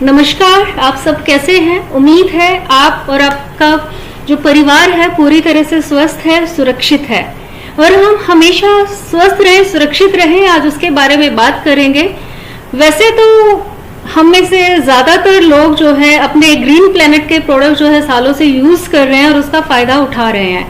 नमस्कार, आप सब कैसे हैं? उम्मीद है आप और आपका जो परिवार है पूरी तरह से स्वस्थ है, सुरक्षित है और हम हमेशा स्वस्थ रहें, सुरक्षित रहें। आज उसके बारे में बात करेंगे। वैसे तो हम में से ज्यादातर लोग जो है अपने ग्रीन प्लेनेट के प्रोडक्ट जो है सालों से यूज कर रहे हैं और उसका फायदा उठा रहे हैं,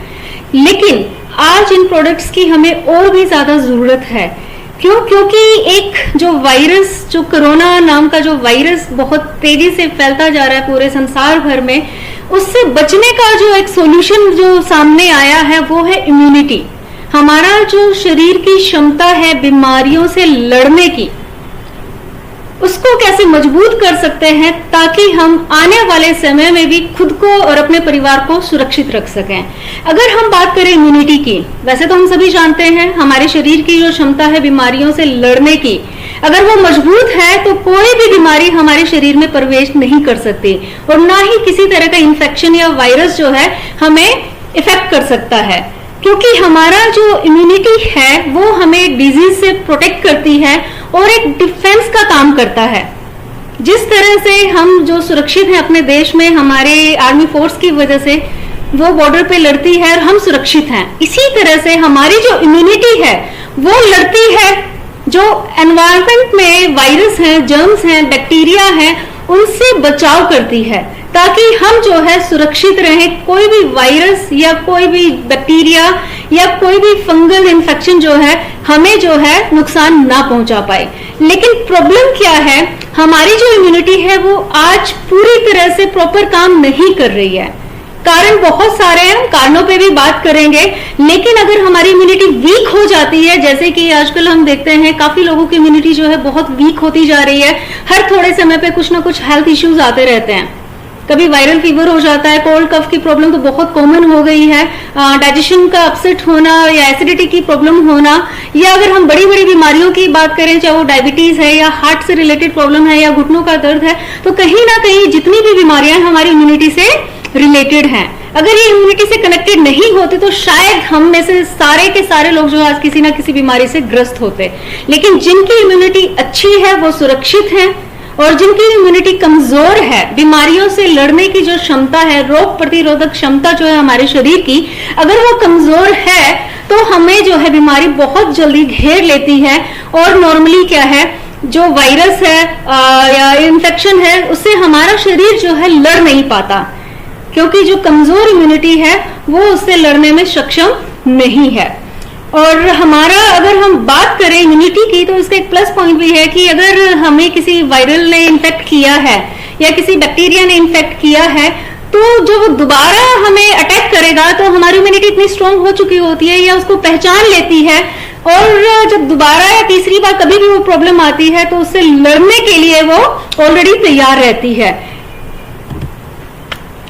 लेकिन आज इन प्रोडक्ट्स की हमें और भी ज्यादा जरूरत है। क्यों? क्योंकि एक जो वायरस, जो कोरोना नाम का जो वायरस बहुत तेजी से फैलता जा रहा है पूरे संसार भर में, उससे बचने का जो एक सॉल्यूशन जो सामने आया है वो है इम्यूनिटी। हमारा जो शरीर की क्षमता है बीमारियों से लड़ने की, उसको कैसे मजबूत कर सकते हैं ताकि हम आने वाले समय में भी खुद को और अपने परिवार को सुरक्षित रख सकें। अगर हम बात करें इम्यूनिटी की, वैसे तो हम सभी जानते हैं हमारे शरीर की जो क्षमता है बीमारियों से लड़ने की, अगर वो मजबूत है तो कोई भी बीमारी हमारे शरीर में प्रवेश नहीं कर सकती और ना ही किसी तरह का इन्फेक्शन या वायरस जो है हमें इफेक्ट कर सकता है, क्योंकि हमारा जो इम्यूनिटी है वो हमें डिजीज से प्रोटेक्ट करती है और एक डिफेंस का काम करता है। जिस तरह से हम जो सुरक्षित हैं अपने देश में, हमारे आर्मी फोर्स की वजह से वो बॉर्डर पे लड़ती है और हम सुरक्षित हैं, इसी तरह से हमारी जो इम्यूनिटी है वो लड़ती है जो एनवायरनमेंट में वायरस हैं, जर्म्स हैं, बैक्टीरिया हैं, उनसे बचाव करती है ताकि हम जो है सुरक्षित रहें। कोई भी वायरस या कोई भी बैक्टीरिया या कोई भी फंगल इन्फेक्शन जो है हमें जो है नुकसान ना पहुंचा पाए। लेकिन प्रॉब्लम क्या है, हमारी जो इम्यूनिटी है वो आज पूरी तरह से प्रॉपर काम नहीं कर रही है। कारण बहुत सारे हैं, कारणों पे भी बात करेंगे, लेकिन अगर हमारी इम्यूनिटी वीक हो जाती है, जैसे कि आजकल हम देखते हैं काफी लोगों की इम्यूनिटी जो है बहुत वीक होती जा रही है, हर थोड़े समय पे कुछ ना कुछ हेल्थ इश्यूज आते रहते हैं। कभी वायरल फीवर हो जाता है, कोल्ड कफ की प्रॉब्लम तो बहुत कॉमन हो गई है, डाइजेशन का अपसेट होना या एसिडिटी की प्रॉब्लम होना, या अगर हम बड़ी बड़ी बीमारियों की बात करें, चाहे वो डायबिटीज है या हार्ट से रिलेटेड प्रॉब्लम है या घुटनों का दर्द है, तो कहीं ना कहीं जितनी भी बीमारियां हमारी इम्यूनिटी से रिलेटेड हैं, अगर ये इम्यूनिटी से कनेक्टेड नहीं होते तो शायद हम में से सारे के सारे लोग जो आज किसी ना किसी बीमारी से ग्रस्त होते। लेकिन जिनकी इम्यूनिटी अच्छी है वो सुरक्षित है और जिनकी इम्यूनिटी कमजोर है, बीमारियों से लड़ने की जो क्षमता है, रोग प्रतिरोधक क्षमता जो है हमारे शरीर की, अगर वो कमजोर है तो हमें जो है बीमारी बहुत जल्दी घेर लेती है। और नॉर्मली क्या है, जो वायरस है या इन्फेक्शन है उससे हमारा शरीर जो है लड़ नहीं पाता, क्योंकि जो कमजोर इम्यूनिटी है वो उससे लड़ने में सक्षम नहीं है। और हमारा अगर हम बात करें इम्यूनिटी की, तो इसका एक प्लस पॉइंट भी है कि अगर हमें किसी वायरल ने इन्फेक्ट किया है या किसी बैक्टीरिया ने इन्फेक्ट किया है, तो जब वो दोबारा हमें अटैक करेगा तो हमारी इम्यूनिटी इतनी स्ट्रांग हो चुकी होती है या उसको पहचान लेती है, और जब दोबारा या तीसरी बार कभी भी वो प्रॉब्लम आती है तो उससे लड़ने के लिए वो ऑलरेडी तैयार रहती है।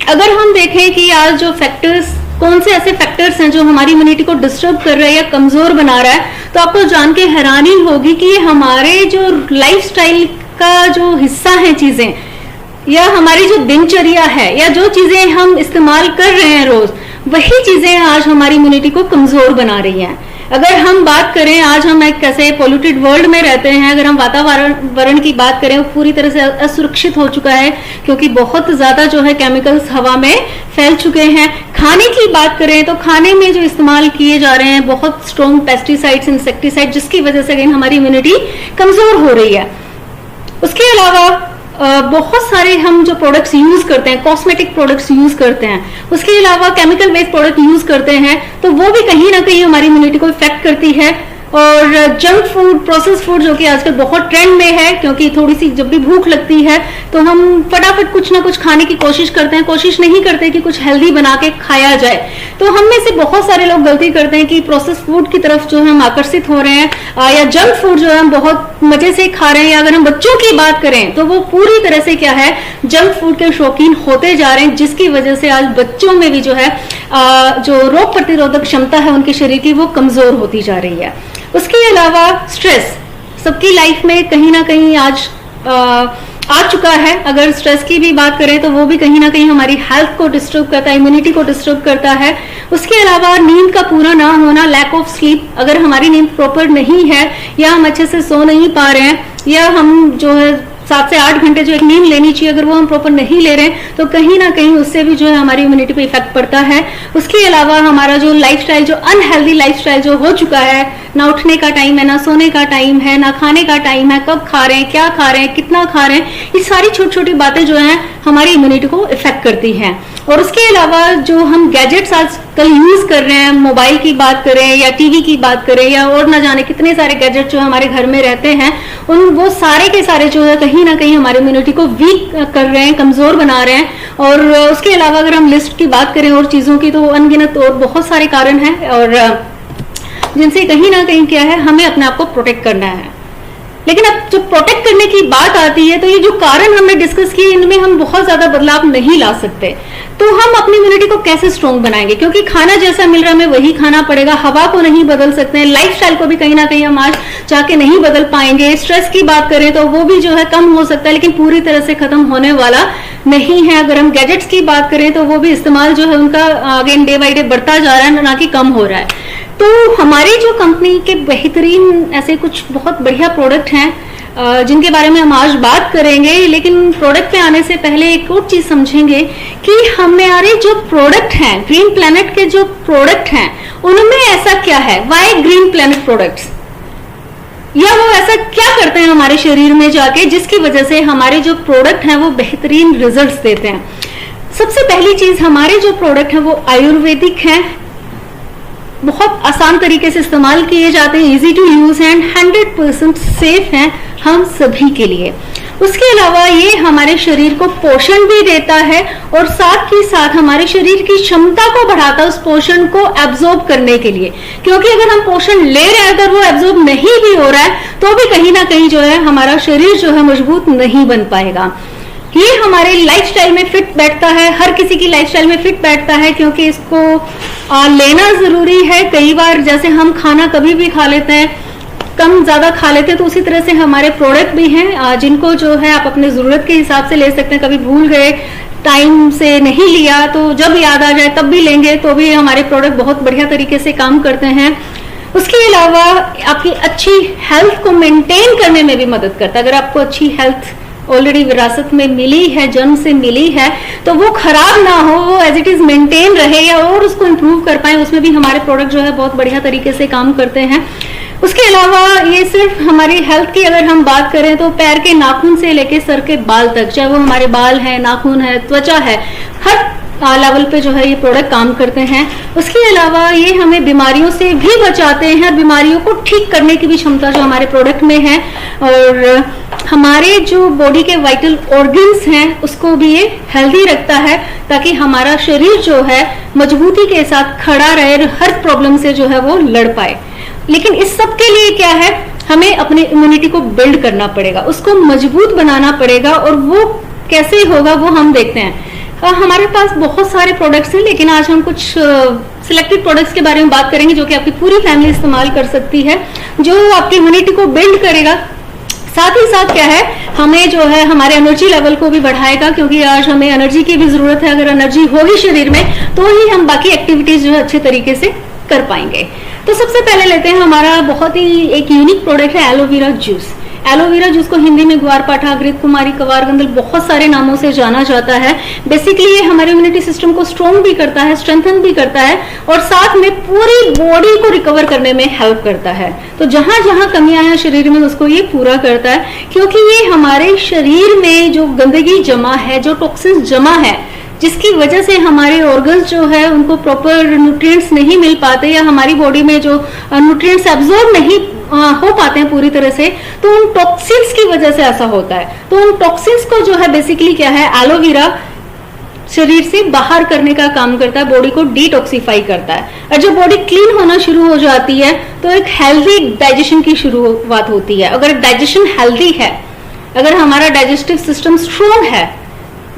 अगर हम देखें कि आज जो फैक्टर्स, कौन से ऐसे फैक्टर्स हैं जो हमारी इम्यूनिटी को डिस्टर्ब कर रहा है या कमजोर बना रहा है, तो आपको जान के हैरानी होगी कि हमारे जो लाइफस्टाइल का जो हिस्सा है चीजें, या हमारी जो दिनचर्या है या जो चीजें हम इस्तेमाल कर रहे हैं रोज, वही चीजें आज हमारी इम्यूनिटी को कमजोर बना रही हैं। अगर हम बात करें, आज हम एक कैसे पोल्यूटेड वर्ल्ड में रहते हैं, अगर हम वातावरण की बात करें, वो पूरी तरह से असुरक्षित हो चुका है क्योंकि बहुत ज्यादा जो है केमिकल्स हवा में फैल चुके हैं। खाने की बात करें तो खाने में जो इस्तेमाल किए जा रहे हैं बहुत स्ट्रॉन्ग पेस्टिसाइड्स, इंसेक्टिसाइड, जिसकी वजह से अगेन हमारी इम्यूनिटी कमजोर हो रही है। उसके अलावा बहुत सारे हम जो प्रोडक्ट्स यूज करते हैं, कॉस्मेटिक प्रोडक्ट्स यूज करते हैं, उसके अलावा केमिकल बेस्ड प्रोडक्ट यूज करते हैं, तो वो भी कहीं ना कहीं हमारी इम्यूनिटी को इफेक्ट करती है। और जंक फूड, प्रोसेस फूड जो कि आजकल बहुत ट्रेंड में है, क्योंकि थोड़ी सी जब भी भूख लगती है तो हम फटाफट कुछ ना कुछ खाने की कोशिश करते हैं, कोशिश नहीं करते कि कुछ हेल्दी बना के खाया जाए। तो हम में से बहुत सारे लोग गलती करते हैं कि प्रोसेस फूड की तरफ जो है हम आकर्षित हो रहे हैं, या जंक फूड जो है हम बहुत मजे से खा रहे हैं। या अगर हम बच्चों की बात करें तो वो पूरी तरह से क्या है, जंक फूड के शौकीन होते जा रहे हैं, जिसकी वजह से आज बच्चों में भी जो है जो रोग प्रतिरोधक क्षमता है उनके शरीर की वो कमजोर होती जा रही है। उसके अलावा स्ट्रेस सबकी लाइफ में कहीं ना कहीं आज आ चुका है। अगर स्ट्रेस की भी बात करें तो वो भी कहीं ना कहीं हमारी हेल्थ को डिस्टर्ब करता है, इम्यूनिटी को डिस्टर्ब करता है। उसके अलावा नींद का पूरा ना होना, लैक ऑफ स्लीप, अगर हमारी नींद प्रॉपर नहीं है या हम अच्छे से सो नहीं पा रहे हैं या हम जो है 7 से 8 घंटे जो एक नींद लेनी चाहिए, अगर वो हम प्रॉपर नहीं ले रहे हैं तो कहीं ना कहीं उससे भी जो है हमारी इम्यूनिटी पे इफेक्ट पड़ता है। उसके अलावा हमारा जो लाइफस्टाइल, जो अनहेल्दी लाइफस्टाइल जो हो चुका है, ना उठने का टाइम है, ना सोने का टाइम है, ना खाने का टाइम है, कब खा रहे हैं, क्या खा रहे हैं, कितना खा रहे हैं, ये सारी छोटी छोटी बातें जो है हमारी इम्यूनिटी को इफेक्ट करती हैं। और उसके अलावा जो हम गैजेट्स आजकल यूज कर रहे हैं, मोबाइल की बात करें या टीवी की बात करें या और ना जाने कितने सारे गैजेट जो हमारे घर में रहते हैं, वो सारे के सारे जो है कहीं ना कहीं हमारी इम्यूनिटी को वीक कर रहे हैं, कमजोर बना रहे हैं। और उसके अलावा अगर हम लिस्ट की बात करें और चीजों की, तो अनगिनत और बहुत सारे कारण हैं और जिनसे कहीं ना कहीं क्या है, हमें अपने आप को प्रोटेक्ट करना है। लेकिन अब जब प्रोटेक्ट करने की बात आती है तो ये जो कारण हमने डिस्कस किए, इनमें हम बहुत ज्यादा बदलाव नहीं ला सकते। तो हम अपनी इम्यूनिटी को कैसे स्ट्रॉन्ग बनाएंगे, क्योंकि खाना जैसा मिल रहा है हमें वही खाना पड़ेगा, हवा को नहीं बदल सकते हैं, लाइफस्टाइल को भी कहीं ना कहीं हम आज जाके नहीं बदल पाएंगे। स्ट्रेस की बात करें तो वो भी जो है कम हो सकता है, लेकिन पूरी तरह से खत्म होने वाला नहीं है। अगर हम गैजेट्स की बात करें तो वो भी इस्तेमाल जो है उनका आगे डे बाई डे बढ़ता जा रहा है, ना कि कम हो रहा है। तो हमारी जो कंपनी के बेहतरीन ऐसे कुछ बहुत बढ़िया प्रोडक्ट हैं जिनके बारे में हम आज बात करेंगे, लेकिन प्रोडक्ट पे आने से पहले एक और चीज समझेंगे कि हमारे जो प्रोडक्ट हैं, ग्रीन प्लैनेट के जो प्रोडक्ट हैं, उनमें ऐसा क्या है, वाई ग्रीन प्लैनेट प्रोडक्ट्स, या वो ऐसा क्या करते हैं हमारे शरीर में जाके जिसकी वजह से हमारे जो प्रोडक्ट हैं वो बेहतरीन रिजल्ट्स देते हैं। सबसे पहली चीज, हमारे जो प्रोडक्ट हैं वो आयुर्वेदिक हैं, बहुत आसान तरीके से इस्तेमाल किए जाते हैं, easy to use and 100% safe हैं हम सभी के लिए। उसके अलावा ये हमारे शरीर को पोषण भी देता है और साथ ही साथ हमारे शरीर की क्षमता को बढ़ाता है उस पोषण को एब्जॉर्ब करने के लिए, क्योंकि अगर हम पोषण ले रहे हैं अगर वो एब्जॉर्ब नहीं भी हो रहा है तो भी कहीं ना कहीं जो है हमारा शरीर जो है मजबूत नहीं बन पाएगा। ये हमारे लाइफस्टाइल में फिट बैठता है, हर किसी की लाइफस्टाइल में फिट बैठता है, क्योंकि इसको लेना जरूरी है। कई बार जैसे हम खाना कभी भी खा लेते हैं, कम ज्यादा खा लेते हैं, तो उसी तरह से हमारे प्रोडक्ट भी हैं जिनको जो है आप अपने जरूरत के हिसाब से ले सकते हैं। कभी भूल गए, टाइम से नहीं लिया, तो जब याद आ जाए तब भी लेंगे, तो भी हमारे प्रोडक्ट बहुत बढ़िया तरीके से काम करते हैं। उसके अलावा आपकी अच्छी हेल्थ को मेंटेन करने में भी मदद करता है। अगर आपको अच्छी हेल्थ ऑलरेडी विरासत में मिली है, जन्म से मिली है, तो वो खराब ना हो, वो एज इट इज मेंटेन रहे या और उसको इम्प्रूव कर पाए, उसमें भी हमारे प्रोडक्ट जो है बहुत बढ़िया तरीके से काम करते हैं। उसके अलावा ये सिर्फ हमारी हेल्थ की अगर हम बात करें तो पैर के नाखून से लेके सर के बाल तक, चाहे वो हमारे बाल है, नाखून है, त्वचा है, हर लेवल पे जो है ये प्रोडक्ट काम करते हैं। उसके अलावा ये हमें बीमारियों से भी बचाते हैं, बीमारियों को ठीक करने की भी क्षमता जो हमारे प्रोडक्ट में है, और हमारे जो बॉडी के वाइटल ऑर्गन्स हैं उसको भी ये हेल्दी रखता है, ताकि हमारा शरीर जो है मजबूती के साथ खड़ा रहे, हर प्रॉब्लम से जो है वो लड़ पाए। लेकिन इस सब के लिए क्या है, हमें अपने इम्यूनिटी को बिल्ड करना पड़ेगा, उसको मजबूत बनाना पड़ेगा, और वो कैसे होगा वो हम देखते हैं। हमारे पास बहुत सारे प्रोडक्ट्स हैं, लेकिन आज हम कुछ सिलेक्टेड प्रोडक्ट्स के बारे में बात करेंगे जो कि आपकी पूरी फैमिली इस्तेमाल कर सकती है, जो आपकी इम्यूनिटी को बिल्ड करेगा। साथ ही साथ क्या है, हमें जो है हमारे एनर्जी लेवल को भी बढ़ाएगा, क्योंकि आज हमें एनर्जी की भी जरूरत है। अगर एनर्जी होगी शरीर में तो ही हम बाकी एक्टिविटीज जो है अच्छे तरीके से कर पाएंगे। तो सबसे पहले लेते हैं हमारा बहुत ही एक यूनिक प्रोडक्ट है एलोवेरा जूस। एलोवेरा जूस को हिंदी में ग्वारपाठा, घृत कुमारी, कवार गंधल बहुत सारे नामों से जाना जाता है। बेसिकली ये हमारे इम्यूनिटी सिस्टम को स्ट्रॉन्ग भी करता है, स्ट्रेंथन भी करता है, और साथ में पूरी बॉडी को रिकवर करने में हेल्प करता है। तो जहां जहां कमियां हैं शरीर में उसको ये पूरा करता है, क्योंकि ये हमारे शरीर में जो गंदगी जमा है, जो टॉक्सिन्स जमा है, जिसकी वजह से हमारे ऑर्गन्स जो है उनको प्रॉपर न्यूट्रिएंट्स नहीं मिल पाते, या हमारी बॉडी में जो न्यूट्रिएंट्स एब्जॉर्ब नहीं हो पाते हैं पूरी तरह से, तो उन टॉक्सिन्स की वजह से ऐसा होता है। तो उन टॉक्सिन्स को जो है बेसिकली क्या है, एलोवेरा शरीर से बाहर करने का काम करता है, बॉडी को डिटॉक्सिफाई करता है। और जब बॉडी क्लीन होना शुरू हो जाती है तो एक हेल्दी डाइजेशन की शुरुआत होती है। अगर डाइजेशन हेल्दी है, अगर हमारा डाइजेस्टिव सिस्टम स्ट्रॉन्ग है,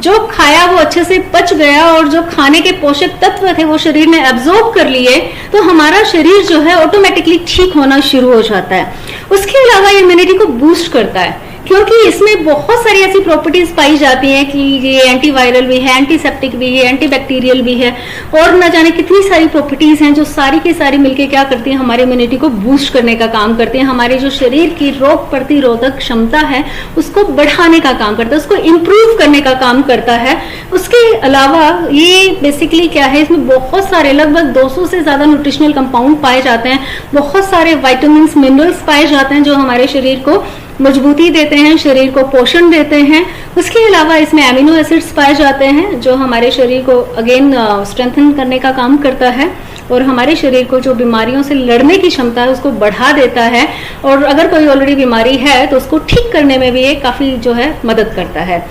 जो खाया वो अच्छे से पच गया और जो खाने के पोषक तत्व थे वो शरीर ने एब्जॉर्ब कर लिए, तो हमारा शरीर जो है ऑटोमेटिकली ठीक होना शुरू हो जाता है। उसके अलावा इम्यूनिटी को बूस्ट करता है, क्योंकि इसमें बहुत सारी ऐसी प्रॉपर्टीज पाई जाती हैं कि ये एंटीवायरल भी है, एंटीसेप्टिक भी है, एंटीबैक्टीरियल भी है, और न जाने कितनी सारी प्रॉपर्टीज हैं जो सारी की सारी मिलके क्या करती हैं, हमारे इम्यूनिटी को बूस्ट करने का काम करती हैं, हमारे जो शरीर की रोग प्रतिरोधक क्षमता है उसको बढ़ाने का काम करता है, उसको इम्प्रूव करने का काम करता है। उसके अलावा ये बेसिकली क्या है, इसमें बहुत सारे लगभग 200 से ज्यादा न्यूट्रिशनल कंपाउंड पाए जाते हैं, बहुत सारे विटामिन मिनरल्स पाए जाते हैं जो हमारे शरीर को मजबूती देते हैं, शरीर को पोषण देते हैं। उसके अलावा इसमें एमिनो एसिड्स पाए जाते हैं जो हमारे शरीर को अगेन स्ट्रेंथन करने का काम करता है और हमारे शरीर को जो बीमारियों से लड़ने की क्षमता है उसको बढ़ा देता है, और अगर कोई ऑलरेडी बीमारी है तो उसको ठीक करने में भी ये काफी जो है मदद करता है।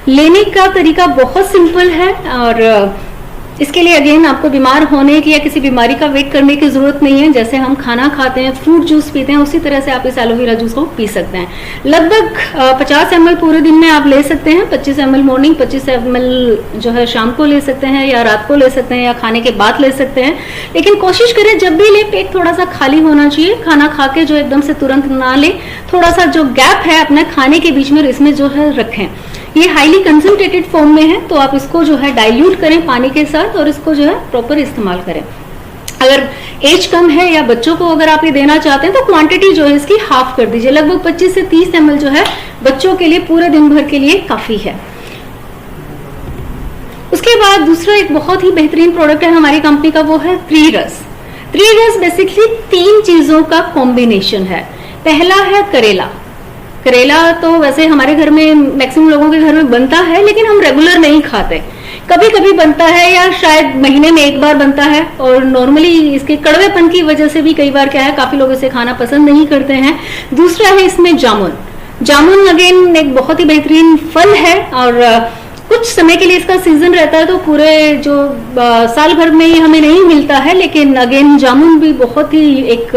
लेने का तरीका बहुत सिंपल है और इसके लिए अगेन आपको बीमार होने की या किसी बीमारी का वेट करने की जरूरत नहीं है। जैसे हम खाना खाते हैं, फ्रूट जूस पीते हैं, उसी तरह से आप इस एलोवेरा जूस को पी सकते हैं। लगभग 50 ml पूरे दिन में आप ले सकते हैं, 25 ml मॉर्निंग, 25 ml जो है शाम को ले सकते हैं या रात को ले सकते हैं या खाने के बाद ले सकते हैं। लेकिन कोशिश करें जब भी ले पेट थोड़ा सा खाली होना चाहिए, खाना खा के जो एकदम से तुरंत ना ले, थोड़ा सा जो गैप है अपने खाने के बीच में इसमें जो है रखें। ये हाईली कंसंट्रेटेड फॉर्म में है तो आप इसको जो है डाइल्यूट करें पानी के साथ और इसको जो है प्रॉपर इस्तेमाल करें। अगर एज कम है या बच्चों को अगर आप ये देना चाहते हैं तो क्वांटिटी जो है इसकी हाफ कर दीजिए, लगभग 25 से 30 ml जो है बच्चों के लिए पूरे दिन भर के लिए काफी है। उसके बाद दूसरा एक बहुत ही बेहतरीन प्रोडक्ट है हमारी कंपनी का, वो है त्रिरस। त्रिरस बेसिकली 3 चीजों का कॉम्बिनेशन है। पहला है करेला। करेला तो वैसे हमारे घर में मैक्सिमम लोगों के घर में बनता है, लेकिन हम रेगुलर नहीं खाते, कभी कभी बनता है या शायद महीने में एक बार बनता है, और नॉर्मली इसके कड़वेपन की वजह से भी कई बार क्या है काफी लोग इसे खाना पसंद नहीं करते हैं। दूसरा है इसमें जामुन। जामुन अगेन एक बहुत ही बेहतरीन फल है और कुछ समय के लिए इसका सीजन रहता है, तो पूरे जो साल भर में ये हमें नहीं मिलता है, लेकिन अगेन जामुन भी बहुत ही एक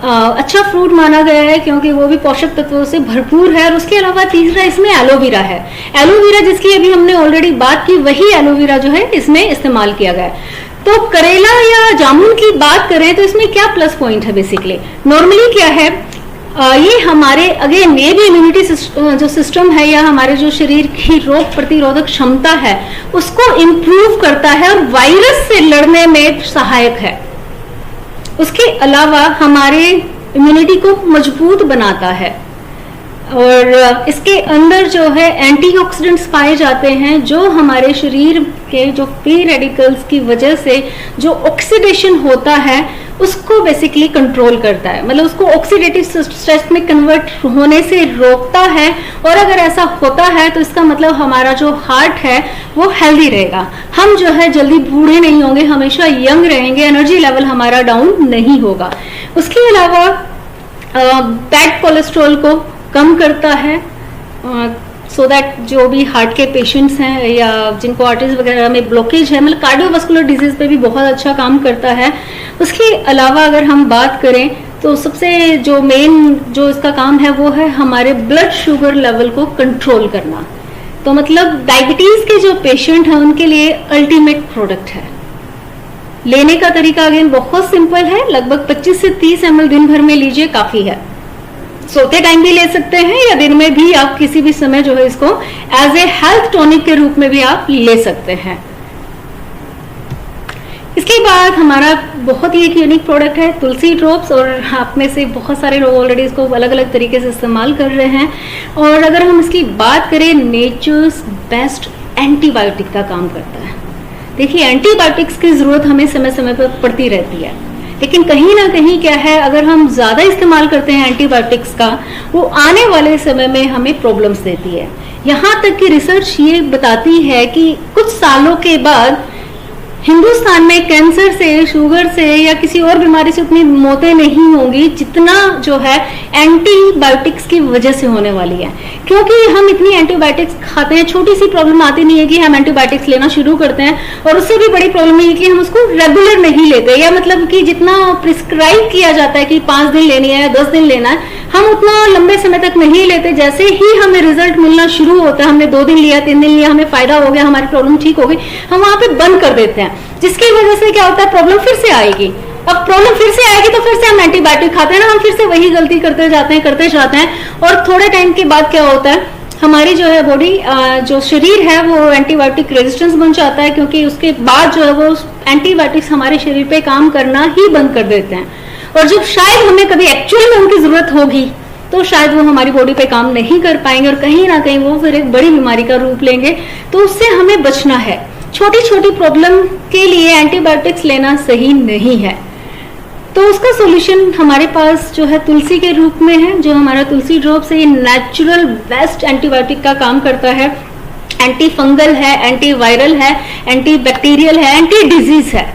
अच्छा फ्रूट माना गया है क्योंकि वो भी पोषक तत्वों से भरपूर है। और उसके अलावा तीसरा इसमें एलोवेरा है। एलोवेरा जिसकी अभी हमने ऑलरेडी बात की, वही एलोवेरा जो है इसमें इस्तेमाल किया गया है। तो करेला या जामुन की बात करें तो इसमें क्या प्लस पॉइंट है, बेसिकली नॉर्मली क्या है, ये हमारे अगेन ये भी इम्यूनिटी जो सिस्टम है या हमारे जो शरीर की रोग प्रतिरोधक क्षमता है उसको इम्प्रूव करता है और वायरस से लड़ने में सहायक है। उसके अलावा हमारे इम्यूनिटी को मजबूत बनाता है और इसके अंदर जो है एंटीऑक्सीडेंट्स पाए जाते हैं जो हमारे शरीर के जो फ्री रेडिकल्स की वजह से जो ऑक्सीडेशन होता है उसको बेसिकली कंट्रोल करता है, मतलब उसको ऑक्सीडेटिव स्ट्रेस में कन्वर्ट होने से रोकता है। और अगर ऐसा होता है तो इसका मतलब हमारा जो हार्ट है वो हेल्दी रहेगा, हम जो है जल्दी बूढ़े नहीं होंगे, हमेशा यंग रहेंगे, एनर्जी लेवल हमारा डाउन नहीं होगा। उसके अलावा बैड कोलेस्ट्रॉल को कम करता है, सो दैट जो भी हार्ट के पेशेंट्स हैं या जिनको आर्टरीज वगैरह में ब्लॉकेज है, मतलब कार्डियोवास्कुलर डिजीज पे भी बहुत अच्छा काम करता है। उसके अलावा अगर हम बात करें तो सबसे जो मेन जो इसका काम है वो है हमारे ब्लड शुगर लेवल को कंट्रोल करना। तो मतलब डायबिटीज के जो पेशेंट हैं उनके लिए अल्टीमेट प्रोडक्ट है। लेने का तरीका अगेन बहुत सिंपल है, लगभग 25 से 30 ml दिन भर में लीजिए, काफी है। सोते टाइम भी ले सकते हैं या दिन में भी आप किसी भी समय जो है इसको एज ए हेल्थ टॉनिक के रूप में भी आप ले सकते हैं। इसके बाद हमारा बहुत ही एक यूनिक प्रोडक्ट है तुलसी ड्रॉप्स, और आप में से बहुत सारे लोग ऑलरेडी इसको अलग अलग तरीके से इस्तेमाल कर रहे हैं। और अगर हम इसकी बात करें, नेचर्स बेस्ट एंटीबायोटिक का काम करता है। देखिए एंटीबायोटिक्स की जरूरत हमें समय समय पर पड़ती रहती है, लेकिन कहीं ना कहीं क्या है, अगर हम ज्यादा इस्तेमाल करते हैं एंटीबायोटिक्स का, वो आने वाले समय में हमें प्रॉब्लम्स देती है। यहाँ तक कि रिसर्च ये बताती है कि कुछ सालों के बाद हिंदुस्तान में कैंसर से, शुगर से या किसी और बीमारी से उतनी मौतें नहीं होंगी जितना जो है एंटीबायोटिक्स की वजह से होने वाली है। क्योंकि हम इतनी एंटीबायोटिक्स खाते हैं, छोटी सी प्रॉब्लम आती नहीं है कि हम एंटीबायोटिक्स लेना शुरू करते हैं, और उससे भी बड़ी प्रॉब्लम ये है कि हम उसको रेगुलर नहीं लेते, या मतलब कि जितना प्रिस्क्राइब किया जाता है कि 5 दिन लेनी है, 10 दिन लेना है, हम उतना लंबे समय तक नहीं लेते। जैसे ही हमें रिजल्ट मिलना शुरू होता है, हमने 2 दिन लिया, 3 दिन लिया, हमें फायदा हो गया, हमारी प्रॉब्लम ठीक हो गई, हम वहां पे बंद कर देते हैं, जिसकी वजह से क्या होता है, प्रॉब्लम फिर से आएगी। अब प्रॉब्लम फिर से आएगी तो फिर से हम एंटीबायोटिक खाते हैं ना, हम फिर से वही गलती करते जाते हैं और थोड़े टाइम के बाद क्या होता है, हमारी जो है बॉडी, जो शरीर है वो एंटीबायोटिक रेजिस्टेंस बन जाता है, क्योंकि उसके बाद जो है वो एंटीबायोटिक्स हमारे शरीर पे काम करना ही बंद कर देते हैं। और जब शायद हमें कभी एक्चुअल में उनकी जरूरत होगी तो शायद वो हमारी बॉडी पे काम नहीं कर पाएंगे और कहीं ना कहीं वो फिर एक बड़ी बीमारी का रूप लेंगे। तो उससे हमें बचना है। छोटी छोटी प्रॉब्लम के लिए एंटीबायोटिक्स लेना सही नहीं है। तो उसका सॉल्यूशन हमारे पास जो है तुलसी के रूप में है, जो हमारा तुलसी ड्रॉप्स है, ये नेचुरल बेस्ट एंटीबायोटिक का काम करता है। एंटी फंगल है, एंटी वायरल है, एंटी बैक्टीरियल है, एंटी डिजीज है।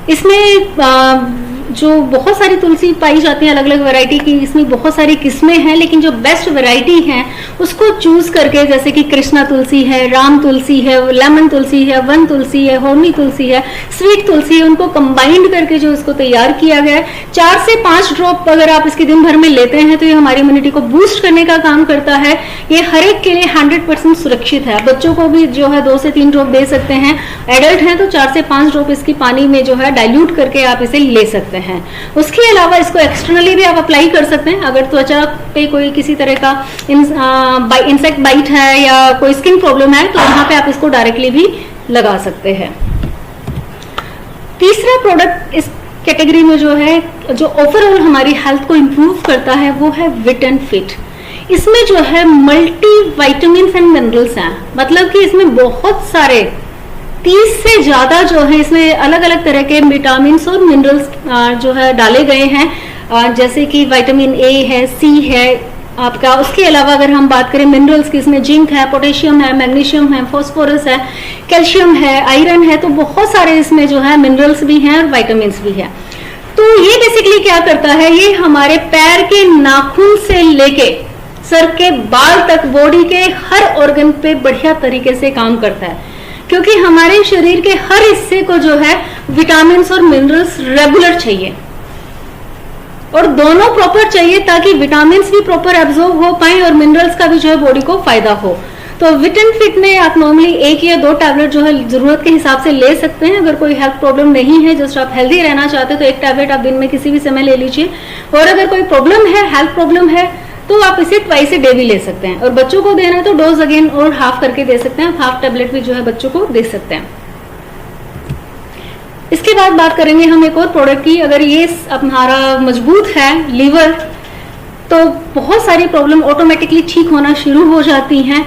इसमें जो बहुत सारी तुलसी पाई जाती है अलग अलग वैरायटी की, इसमें बहुत सारी किस्में हैं, लेकिन जो बेस्ट वैरायटी है उसको चूज करके, जैसे कि कृष्णा तुलसी है, राम तुलसी है, लेमन तुलसी है, वन तुलसी है, होमी तुलसी है, स्वीट तुलसी है, उनको कंबाइंड करके जो इसको तैयार किया गया है। 4 से 5 ड्रॉप अगर आप इसके दिन भर में लेते हैं तो ये हमारी इम्यूनिटी को बूस्ट करने का काम करता है। ये हर एक के लिए 100% सुरक्षित है। बच्चों को भी जो है 2 से 3 ड्रॉप दे सकते हैं, एडल्ट हैं तो 4 से 5 ड्रॉप इसकी पानी में जो है डाइल्यूट करके आप इसे ले सकते हैं। उसके अलावा इसको एक्सटर्नली भी आप अप्लाई कर सकते हैं। अगर त्वचा पे कोई किसी तरह का इंसेक्ट बाइट है या कोई स्किन प्रॉब्लम है तो वहां पे आप इसको डायरेक्टली भी लगा सकते हैं। तीसरा प्रोडक्ट इस कैटेगरी में जो है, जो ओवरऑल हमारी हेल्थ को इंप्रूव करता है, वो है विट एंड फिट। इसमें जो है मल्टी विटामिन एंड मिनरल्स हैं, मतलब कि इसमें बहुत सारे 30 से ज्यादा जो है इसमें अलग अलग तरह के विटामिन और मिनरल्स जो है डाले गए हैं। जैसे कि विटामिन ए है, सी है आपका। उसके अलावा अगर हम बात करें मिनरल्स की, इसमें जिंक है, पोटेशियम है, मैग्नीशियम है, फास्फोरस है, कैल्शियम है, आयरन है। तो बहुत सारे इसमें जो है मिनरल्स भी हैं और विटामिन भी है। तो ये बेसिकली क्या करता है, ये हमारे पैर के नाखून से लेके सर के बाल तक बॉडी के हर ऑर्गन पे बढ़िया तरीके से काम करता है, क्योंकि हमारे शरीर के हर हिस्से को जो है विटामिन और मिनरल्स रेगुलर चाहिए और दोनों प्रॉपर चाहिए, ताकि विटामिन भी प्रॉपर एब्जॉर्ब हो पाए और मिनरल्स का भी जो है बॉडी को फायदा हो। तो विट एंड फिट में आप नॉर्मली 1 या 2 टैबलेट जो है जरूरत के हिसाब से ले सकते हैं। अगर कोई हेल्थ प्रॉब्लम नहीं है, जस्ट आप हेल्दी रहना चाहते हैं, तो 1 टैबलेट आप दिन में किसी भी समय ले लीजिए। और अगर कोई प्रॉब्लम है, हेल्थ प्रॉब्लम है, तो आप इसे ट्वाइस ए डे भी ले सकते हैं। और बच्चों को देना है तो डोज अगेन और हाफ करके दे सकते हैं। हाफ टैबलेट भी जो है बच्चों को दे सकते हैं। इसके बाद बात करेंगे हम एक और प्रोडक्ट की। अगर ये हमारा मजबूत है लीवर, तो बहुत सारी प्रॉब्लम ऑटोमेटिकली ठीक होना शुरू हो जाती हैं।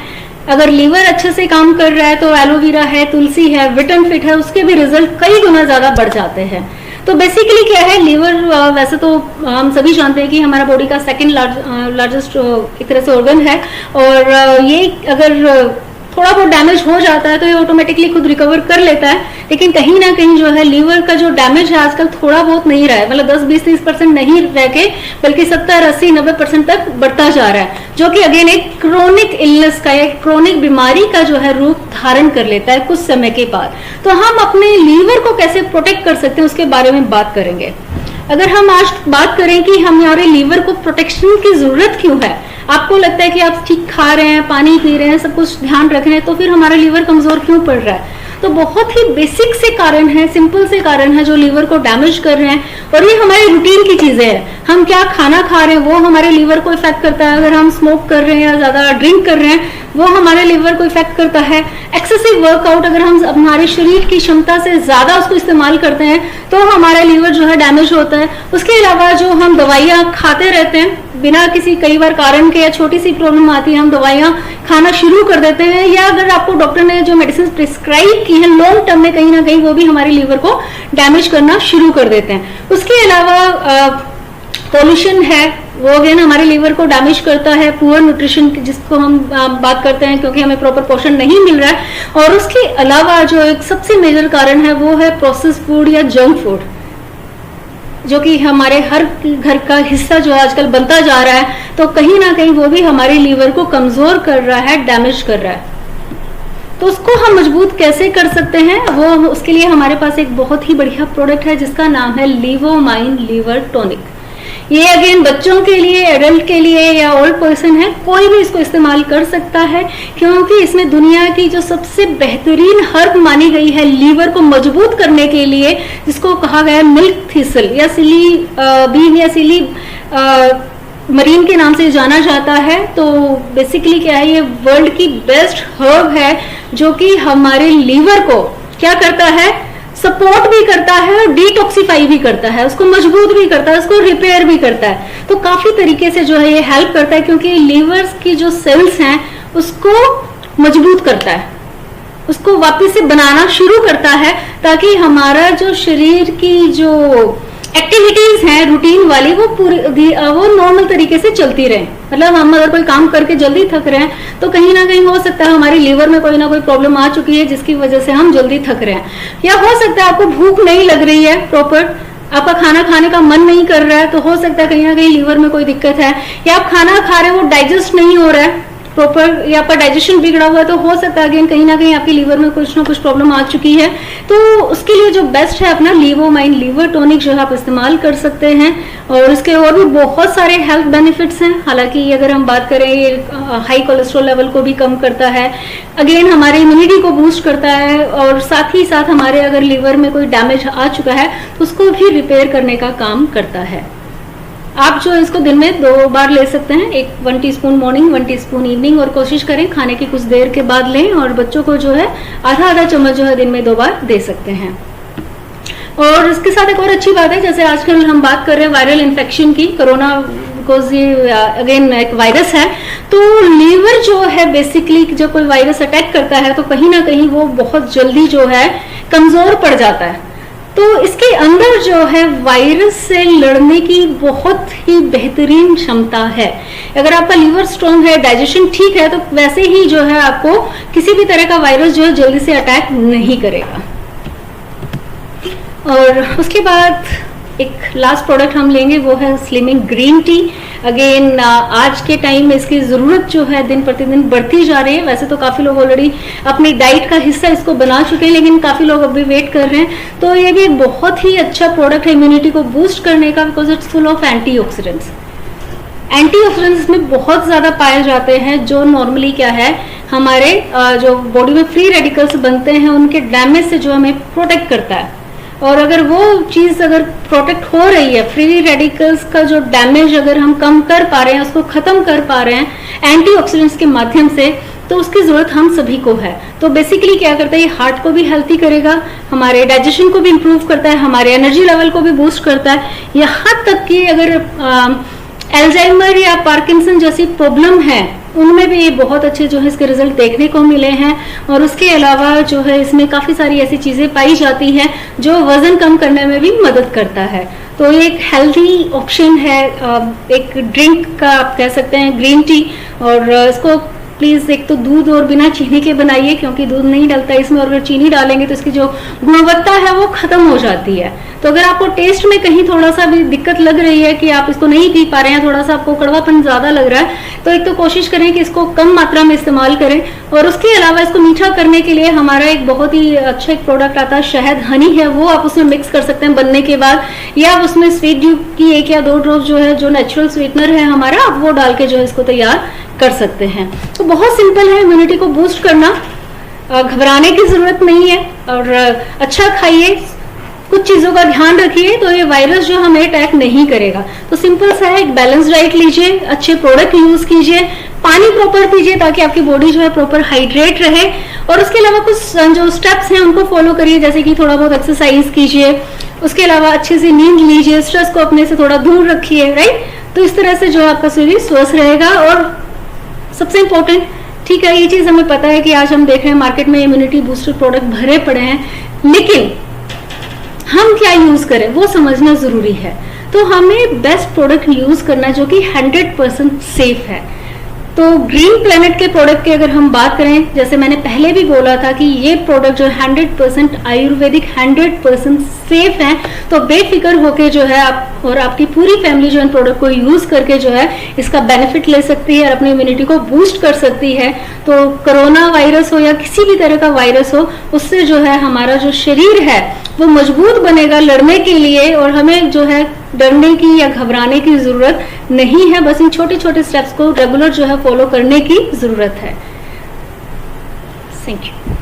अगर लीवर अच्छे से काम कर रहा है तो एलोवेरा है, तुलसी है, विट एंड फिट है, उसके भी रिजल्ट कई गुना ज्यादा बढ़ जाते हैं। तो बेसिकली क्या है, लीवर वैसे तो हम सभी जानते हैं कि हमारा बॉडी का सेकंड लार्जेस्ट एक तरह से ऑर्गन है, और ये अगर थोड़ा बहुत डैमेज हो जाता है तो ये ऑटोमेटिकली खुद रिकवर कर लेता है। लेकिन कहीं ना कहीं जो है लीवर का जो डैमेज है आजकल थोड़ा बहुत नहीं रहा है, मतलब 10-20-30% नहीं रह के बल्कि 70-80-90% तक बढ़ता जा रहा है, जो कि अगेन एक क्रोनिक इलनेस का, एक क्रोनिक बीमारी का जो है रूप धारण कर लेता है कुछ समय के बाद। तो हम अपने लीवर को कैसे प्रोटेक्ट कर सकते हैं उसके बारे में बात करेंगे। अगर हम आज बात करें कि हमारे लीवर को प्रोटेक्शन की जरूरत क्यों है, आपको लगता है कि आप ठीक खा रहे हैं, पानी पी रहे हैं, सब कुछ ध्यान रख रहे हैं, तो फिर हमारा लीवर कमजोर क्यों पड़ रहा है? तो बहुत ही बेसिक से कारण है, सिंपल से कारण है जो लीवर को डैमेज कर रहे हैं। और ये हमारे रूटीन की चीजें हैं। हम क्या खाना खा रहे हैं वो हमारे लीवर को इफेक्ट करता है। अगर हम स्मोक कर रहे हैं या ज्यादा ड्रिंक कर रहे हैं वो हमारे लीवर को इफेक्ट करता है। एक्सेसिव वर्कआउट, अगर हम हमारे शरीर की क्षमता से ज्यादा उसको इस्तेमाल करते हैं तो हमारा लीवर जो है डैमेज होता है। उसके अलावा जो हम दवाइयाँ खाते रहते हैं बिना किसी कई बार कारण के, या छोटी सी प्रॉब्लम आती है हम दवाइयाँ खाना शुरू कर देते हैं, या अगर आपको डॉक्टर ने जो मेडिसिन प्रिस्क्राइब की है लॉन्ग टर्म में कहीं ना कहीं वो भी हमारे लीवर को डैमेज करना शुरू कर देते हैं। उसके अलावा पॉल्यूशन है, वो अगेन हमारे लीवर को डैमेज करता है। पुअर न्यूट्रिशन जिसको हम बात करते हैं, क्योंकि हमें प्रॉपर पोषण नहीं मिल रहा है। और उसके अलावा जो एक सबसे मेजर कारण है वो है प्रोसेस फूड या जंक फूड, जो कि हमारे हर घर का हिस्सा जो आजकल बनता जा रहा है। तो कहीं ना कहीं वो भी हमारे लीवर को कमजोर कर रहा है, डैमेज कर रहा है। तो उसको हम मजबूत कैसे कर सकते हैं, वो उसके लिए हमारे पास एक बहुत ही बढ़िया प्रोडक्ट है जिसका नाम है लिवोमाइन लीवर टॉनिक। ये अगेन बच्चों के लिए, एडल्ट के लिए या ओल्ड पर्सन है, कोई भी इसको इस्तेमाल कर सकता है, क्योंकि इसमें दुनिया की जो सबसे बेहतरीन हर्ब मानी गई है लीवर को मजबूत करने के लिए, जिसको कहा गया है मिल्क थिसल या सिली बीन या सिली मरीन के नाम से जाना जाता है। तो बेसिकली क्या है, ये वर्ल्ड की बेस्ट हर्ब है जो कि हमारे लीवर को क्या करता है, सपोर्ट भी करता है और डिटॉक्सिफाई भी करता है, उसको मजबूत भी करता है, उसको रिपेयर भी करता है। तो काफी तरीके से जो है ये हेल्प करता है, क्योंकि लीवर की जो सेल्स हैं उसको मजबूत करता है, उसको वापस से बनाना शुरू करता है, ताकि हमारा जो शरीर की जो एक्टिविटीज हैं रूटीन वाली वो नॉर्मल तरीके से चलती रहे। मतलब हम अगर कोई काम करके जल्दी थक रहे हैं तो कहीं ना कहीं हो सकता है हमारी लीवर में कोई ना कोई प्रॉब्लम आ चुकी है जिसकी वजह से हम जल्दी थक रहे हैं, या हो सकता है आपको भूख नहीं लग रही है प्रॉपर, आपका खाना खाने का मन नहीं कर रहा है, तो हो सकता है कहीं ना कहीं लीवर में कोई दिक्कत है, या आप खाना खा रहे हैं वो डाइजेस्ट नहीं हो रहा है प्रॉपर, या आपका डाइजेशन बिगड़ा हुआ है, तो हो सकता है अगेन कहीं ना कहीं आपकी लीवर में कुछ ना कुछ प्रॉब्लम आ चुकी है। तो उसके लिए जो बेस्ट है अपना लीवोमाइन लीवर टॉनिक जो है आप इस्तेमाल कर सकते हैं, और इसके और भी बहुत सारे हेल्थ बेनिफिट्स हैं। हालांकि अगर हम बात करें, ये हाई कोलेस्ट्रॉल लेवल को भी कम करता है, अगेन हमारी इम्यूनिटी को बूस्ट करता है, और साथ ही साथ हमारे अगर लीवर में कोई डैमेज आ चुका है तो उसको भी रिपेयर करने का काम करता है। आप जो इसको दिन में 2 बार ले सकते हैं, 1 टीस्पून मॉर्निंग, 1 टीस्पून इवनिंग, और कोशिश करें खाने की कुछ देर के बाद लें, और बच्चों को जो है आधा चम्मच जो है दिन में 2 बार दे सकते हैं। और इसके साथ एक और अच्छी बात है, जैसे आजकल हम बात कर रहे हैं वायरल इन्फेक्शन की, कोरोना बिकॉज ये अगेन एक वायरस है, तो लीवर जो है बेसिकली जब कोई वायरस अटैक करता है तो कहीं ना कहीं वो बहुत जल्दी जो है कमजोर पड़ जाता है। तो इसके अंदर जो है वायरस से लड़ने की बहुत ही बेहतरीन क्षमता है। अगर आपका लीवर स्ट्रांग है, डाइजेशन ठीक है, तो वैसे ही जो है आपको किसी भी तरह का वायरस जो है जल्दी से अटैक नहीं करेगा। और उसके बाद एक लास्ट प्रोडक्ट हम लेंगे, वो है स्लिमिंग ग्रीन टी। अगेन आज के टाइम में इसकी जरूरत जो है दिन प्रतिदिन बढ़ती जा रही है। वैसे तो काफी लोग ऑलरेडी अपनी डाइट का हिस्सा इसको बना चुके हैं, लेकिन काफी लोग अभी वेट कर रहे हैं। तो ये भी एक बहुत ही अच्छा प्रोडक्ट है इम्यूनिटी को बूस्ट करने का, because it's full of antioxidants. Antioxidants में बहुत ज्यादा पाए जाते हैं, जो नॉर्मली क्या है हमारे जो बॉडी में फ्री रेडिकल्स बनते हैं उनके डैमेज से जो हमें प्रोटेक्ट करता है। और अगर वो चीज अगर प्रोटेक्ट हो रही है, फ्री रेडिकल्स का जो डैमेज अगर हम कम कर पा रहे हैं, उसको खत्म कर पा रहे हैं एंटीऑक्सीडेंट्स के माध्यम से, तो उसकी जरूरत हम सभी को है। तो बेसिकली क्या करता है, ये हार्ट को भी हेल्थी करेगा, हमारे डाइजेशन को भी इंप्रूव करता है, हमारे एनर्जी लेवल को भी बूस्ट करता है। यहाँ तक कि अगर एल्जाइमर या पार्किंसन जैसी प्रॉब्लम है उनमें भी ये बहुत अच्छे जो है इसके रिजल्ट देखने को मिले हैं। और उसके अलावा जो है इसमें काफी सारी ऐसी चीजें पाई जाती हैं जो वजन कम करने में भी मदद करता है। तो ये एक हेल्थी ऑप्शन है, एक ड्रिंक का आप कह सकते हैं ग्रीन टी। और इसको प्लीज एक तो दूध और बिना चीनी के बनाइए, क्योंकि दूध नहीं डलता इसमें, और अगर चीनी डालेंगे तो इसकी जो गुणवत्ता है वो खत्म हो जाती है। तो अगर आपको टेस्ट में कहीं थोड़ा सा भी दिक्कत लग रही है कि आप इसको नहीं पी पा रहे हैं, थोड़ा सा आपको कड़वापन ज्यादा लग रहा है, तो एक तो कोशिश करें कि इसको कम मात्रा में इस्तेमाल करें। और उसके अलावा इसको मीठा करने के लिए हमारा एक बहुत ही अच्छा एक प्रोडक्ट आता है, शहद हनी है, वो आप उसमें मिक्स कर सकते हैं बनने के बाद, या आप उसमें स्वीट ड्यू की 1 या 2 ड्रॉप जो है जो नेचुरल स्वीटनर है हमारा, आप वो डाल के जो है इसको तैयार कर सकते हैं। तो बहुत सिंपल है इम्यूनिटी को बूस्ट करना, घबराने की जरूरत नहीं है। और अच्छा खाइए, कुछ चीजों का ध्यान रखिए, तो ये वायरस जो हमें अटैक नहीं करेगा। तो सिंपल सा है, एक बैलेंस डाइट लीजिए, अच्छे प्रोडक्ट यूज कीजिए, पानी प्रॉपर पीजिए ताकि आपकी बॉडी जो है प्रॉपर हाइड्रेट रहे। और उसके अलावा कुछ जो स्टेप्स हैं उनको फॉलो करिए, जैसे कि थोड़ा बहुत एक्सरसाइज कीजिए, उसके अलावा अच्छे से नींद लीजिए, स्ट्रेस को अपने से थोड़ा दूर रखिए, राइट। तो इस तरह से जो आपका शरीर स्वस्थ रहेगा। और सबसे इंपॉर्टेंट, ठीक है ये चीज हमें पता है कि आज हम देख रहे हैं मार्केट में इम्यूनिटी बूस्टर प्रोडक्ट भरे पड़े हैं, लेकिन हम क्या यूज करें वो समझना जरूरी है। तो हमें बेस्ट प्रोडक्ट यूज करना जो कि 100% सेफ है। तो ग्रीन प्लेनेट के प्रोडक्ट की अगर हम बात करें, जैसे मैंने पहले भी बोला था कि ये प्रोडक्ट जो 100% आयुर्वेदिक 100% सेफ है, तो बेफिक्र होके जो है आप और आपकी पूरी फैमिली जो इन प्रोडक्ट को यूज करके जो है इसका बेनिफिट ले सकती है और अपनी इम्यूनिटी को बूस्ट कर सकती है। तो कोरोना वायरस हो या किसी भी तरह का वायरस हो, उससे जो है हमारा जो शरीर है वो मजबूत बनेगा लड़ने के लिए, और हमें जो है डरने की या घबराने की जरूरत नहीं है, बस इन छोटे छोटे स्टेप्स को रेगुलर जो है फॉलो करने की जरूरत है। Thank you.